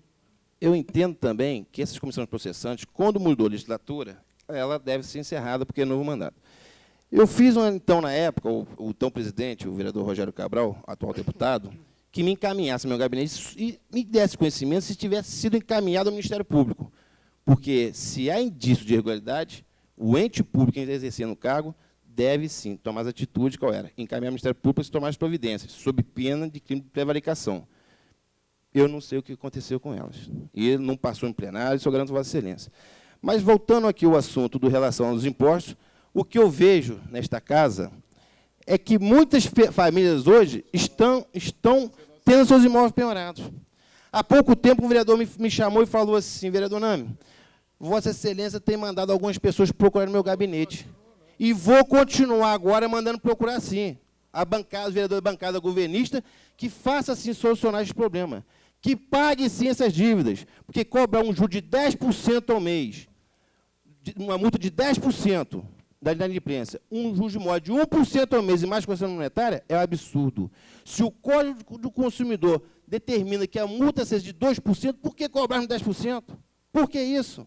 Eu entendo também que essas comissões processantes, quando mudou a legislatura, ela deve ser encerrada, porque é novo mandato. Eu fiz, então, na época, o então presidente, o vereador Rogério Cabral, atual deputado, que me encaminhasse ao meu gabinete e me desse conhecimento se tivesse sido encaminhado ao Ministério Público. Porque, se há indício de irregularidade, o ente público que está exercendo o cargo deve, sim, tomar as atitudes, qual era? Encaminhar ao Ministério Público para se tomar as providências, sob pena de crime de prevaricação. Eu não sei o que aconteceu com elas. E não passou em plenário, isso eu garanto a Vossa Excelência. Mas, voltando aqui ao assunto do relação aos impostos, o que eu vejo nesta casa é que muitas famílias hoje estão tendo seus imóveis penhorados. Há pouco tempo, o vereador me chamou e falou assim: vereador Nami, Vossa Excelência tem mandado algumas pessoas procurar no meu gabinete. E vou continuar agora mandando procurar, sim, os vereadores da bancada governista, que faça, assim, solucionar esse problema. Que pague, sim, essas dívidas, porque cobrar um juro de 10% ao mês, uma multa de 10% da inadimplência, um juros de modo de 1% ao mês e mais correção monetária, é um absurdo. Se o Código do Consumidor determina que a multa seja de 2%, por que cobrar no 10%? Por que isso?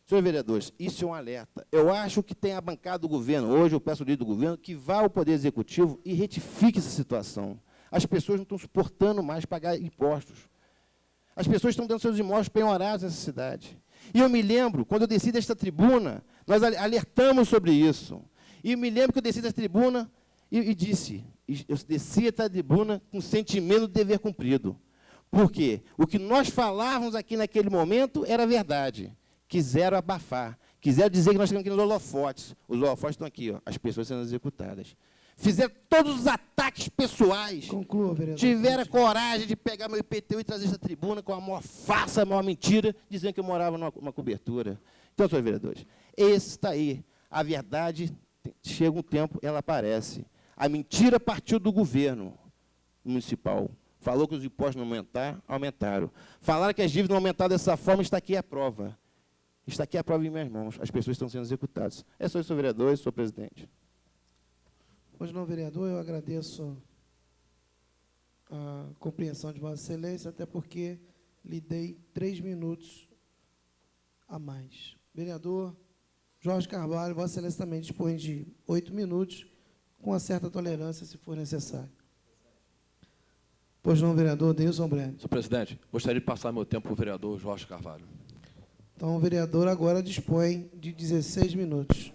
Senhores vereadores, isso é um alerta. Eu acho que tem a bancada do governo, hoje eu peço ao líder do governo, que vá ao Poder Executivo e retifique essa situação. As pessoas não estão suportando mais pagar impostos. As pessoas estão tendo seus imóveis penhorados nessa cidade. E eu me lembro, quando eu desci desta tribuna, nós alertamos sobre isso. E eu me lembro que eu desci desta tribuna e disse, eu desci esta tribuna com sentimento de dever cumprido. Por quê? O que nós falávamos aqui naquele momento era verdade. Quiseram abafar, quiseram dizer que nós temos aqui nos holofotes. Os holofotes estão aqui, ó, as pessoas sendo executadas. Fizeram todos os ataques pessoais. Conclua, vereador. Tiveram a coragem de pegar meu IPTU e trazer essa tribuna com a maior farsa, a maior mentira, dizendo que eu morava numa cobertura. Então, senhores vereadores, esse está aí. A verdade, chega um tempo, ela aparece. A mentira partiu do governo municipal. Falou que os impostos não aumentaram. Falaram que as dívidas não aumentaram dessa forma, está aqui a prova. Está aqui a prova em minhas mãos. As pessoas estão sendo executadas. É só isso, senhor vereador e senhor presidente. Pois não, vereador, eu agradeço a compreensão de Vossa Excelência, até porque lhe dei 3 minutos a mais. Vereador Jorge Carvalho, Vossa Excelência também dispõe de 8 minutos, com uma certa tolerância, se for necessário. Pois não, vereador Deilson Breno. Senhor presidente, gostaria de passar meu tempo para o vereador Jorge Carvalho. Então, o vereador agora dispõe de 16 minutos.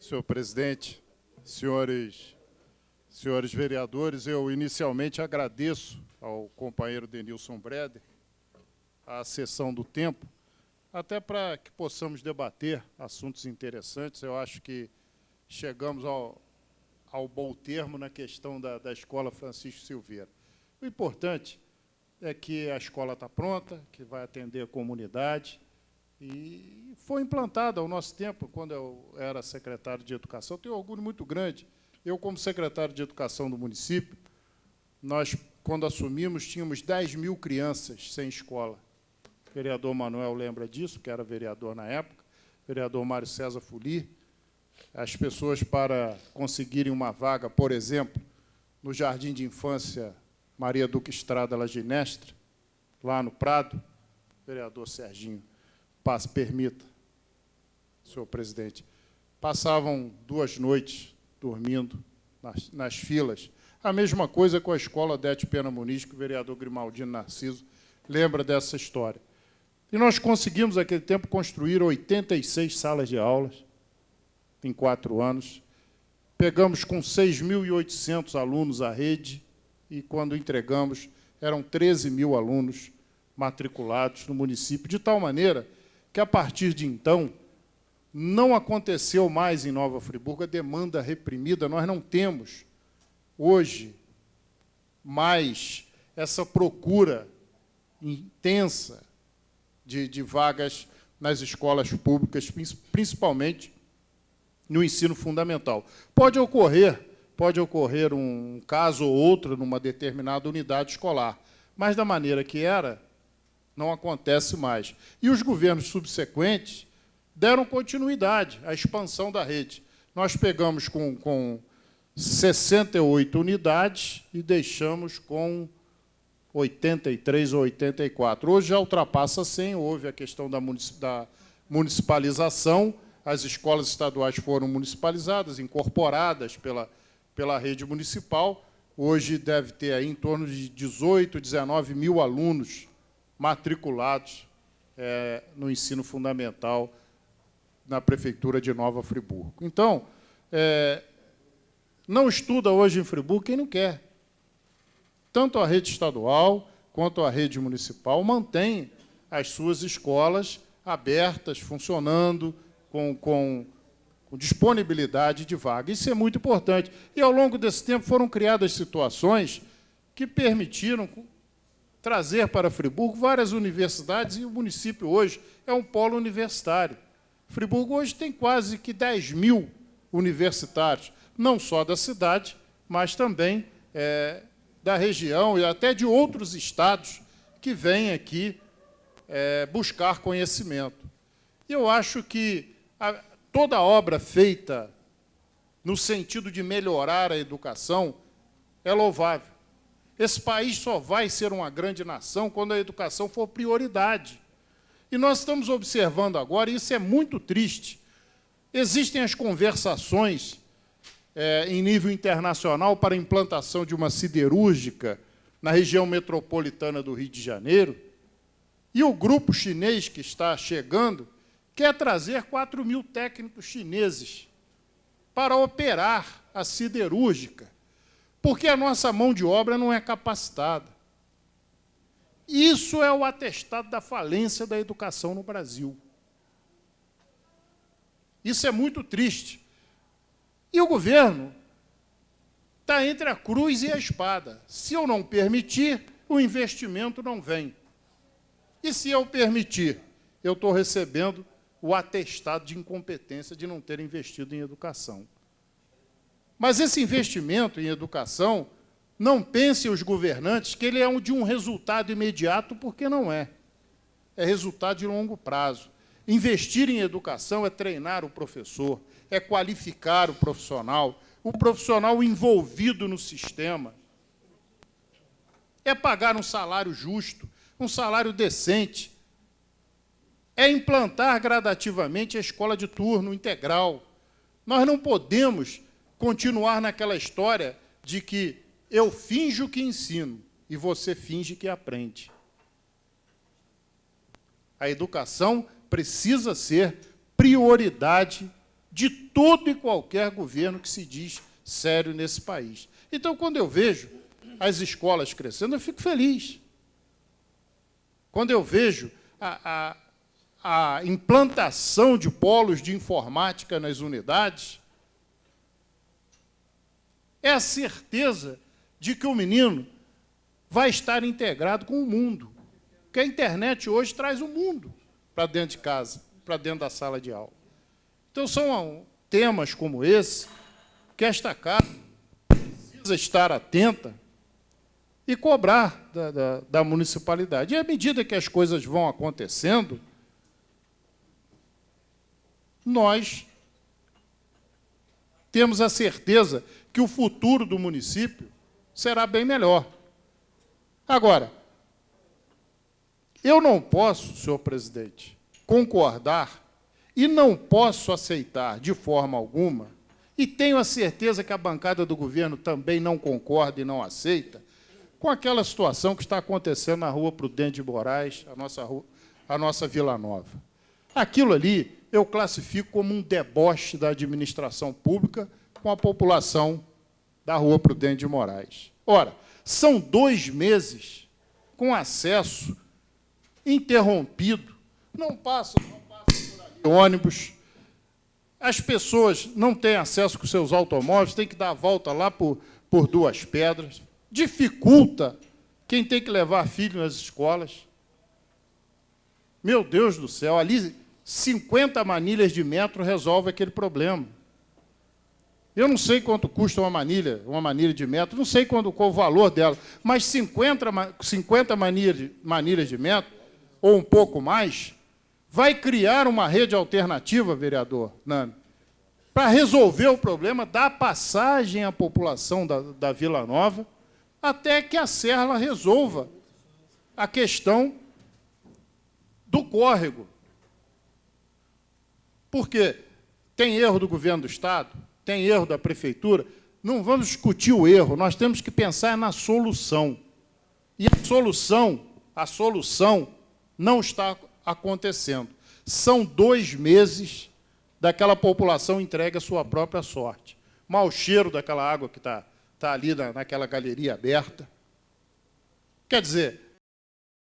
Senhor presidente, senhores vereadores, eu inicialmente agradeço ao companheiro Denilson Breder a cessão do tempo, até para que possamos debater assuntos interessantes. Eu acho que chegamos ao bom termo na questão da Escola Francisco Silveira. O importante é que a escola está pronta, que vai atender a comunidade, e foi implantada ao nosso tempo, quando eu era secretário de Educação. Eu tenho um orgulho muito grande. Eu, como secretário de Educação do município, nós, quando assumimos, tínhamos 10 mil crianças sem escola. O vereador Manuel lembra disso, que era vereador na época, o vereador Mário César Fuli. As pessoas, para conseguirem uma vaga, por exemplo, no Jardim de Infância Maria Duque Estrada Laginestre, lá no Prado, vereador Serginho, permita, senhor presidente, passavam 2 noites dormindo nas filas. A mesma coisa com a escola Odete Pena Muniz, que o vereador Grimaldino Narciso lembra dessa história. E nós conseguimos, naquele tempo, construir 86 salas de aulas em 4 anos. Pegamos com 6.800 alunos a rede e, quando entregamos, eram 13 mil alunos matriculados no município, de tal maneira que, a partir de então, não aconteceu mais em Nova Friburgo a demanda reprimida. Nós não temos, hoje, mais essa procura intensa de vagas nas escolas públicas, principalmente no ensino fundamental. Pode ocorrer um caso ou outro numa determinada unidade escolar, mas, da maneira que era, não acontece mais. E os governos subsequentes deram continuidade à expansão da rede. Nós pegamos com 68 unidades e deixamos com 83 ou 84. Hoje já ultrapassa 100, houve a questão da municipalização, as escolas estaduais foram municipalizadas, incorporadas pela rede municipal. Hoje deve ter aí em torno de 18, 19 mil alunos matriculados no ensino fundamental na Prefeitura de Nova Friburgo. Então, não estuda hoje em Friburgo quem não quer. Tanto a rede estadual quanto a rede municipal mantém as suas escolas abertas, funcionando, com disponibilidade de vaga. Isso é muito importante. E, ao longo desse tempo, foram criadas situações que permitiram trazer para Friburgo várias universidades, e o município hoje é um polo universitário. Friburgo hoje tem quase que 10 mil universitários, não só da cidade, mas também da região e até de outros estados que vêm aqui buscar conhecimento. E eu acho que toda obra feita no sentido de melhorar a educação é louvável. Esse país só vai ser uma grande nação quando a educação for prioridade. E nós estamos observando agora, e isso é muito triste, existem as conversações em nível internacional para a implantação de uma siderúrgica na região metropolitana do Rio de Janeiro, e o grupo chinês que está chegando quer trazer 4 mil técnicos chineses para operar a siderúrgica, porque a nossa mão de obra não é capacitada. Isso é o atestado da falência da educação no Brasil. Isso é muito triste. E o governo está entre a cruz e a espada. Se eu não permitir, o investimento não vem. E se eu permitir, eu estou recebendo o atestado de incompetência de não ter investido em educação. Mas esse investimento em educação, não pensem os governantes que ele é de um resultado imediato, porque não é. É resultado de longo prazo. Investir em educação é treinar o professor, é qualificar o profissional envolvido no sistema, é pagar um salário justo, um salário decente, é implantar gradativamente a escola de turno integral. Nós não podemos continuar naquela história de que eu finjo que ensino e você finge que aprende. A educação precisa ser prioridade de todo e qualquer governo que se diz sério nesse país. Então, quando eu vejo as escolas crescendo, eu fico feliz. Quando eu vejo a implantação de polos de informática nas unidades, é a certeza de que o menino vai estar integrado com o mundo. Porque a internet hoje traz o mundo para dentro de casa, para dentro da sala de aula. Então, são temas como esse que esta casa precisa estar atenta e cobrar da municipalidade. E, à medida que as coisas vão acontecendo, nós temos a certeza que o futuro do município será bem melhor. Agora, eu não posso, senhor presidente, concordar e não posso aceitar de forma alguma, e tenho a certeza que a bancada do governo também não concorda e não aceita, com aquela situação que está acontecendo na Rua Prudente de Moraes, a nossa Vila Nova. Aquilo ali eu classifico como um deboche da administração pública com a população da Rua Prudente de Moraes. Ora, são 2 meses com acesso interrompido, não passa por ali ônibus, as pessoas não têm acesso com seus automóveis, têm que dar a volta lá por 2 Pedras, dificulta quem tem que levar filho nas escolas. Meu Deus do céu, ali 50 manilhas de metro resolve aquele problema. Eu não sei quanto custa uma manilha de metro, não sei qual o valor dela, mas 50 manilhas de metro, ou um pouco mais, vai criar uma rede alternativa, vereador Nani, para resolver o problema da passagem à população da Vila Nova, até que a Serra resolva a questão do córrego. Porque tem erro do governo do Estado, tem erro da prefeitura, não vamos discutir o erro, nós temos que pensar na solução. E a solução não está acontecendo. São 2 meses daquela população entregue à sua própria sorte. Mau cheiro daquela água que está ali naquela galeria aberta. Quer dizer,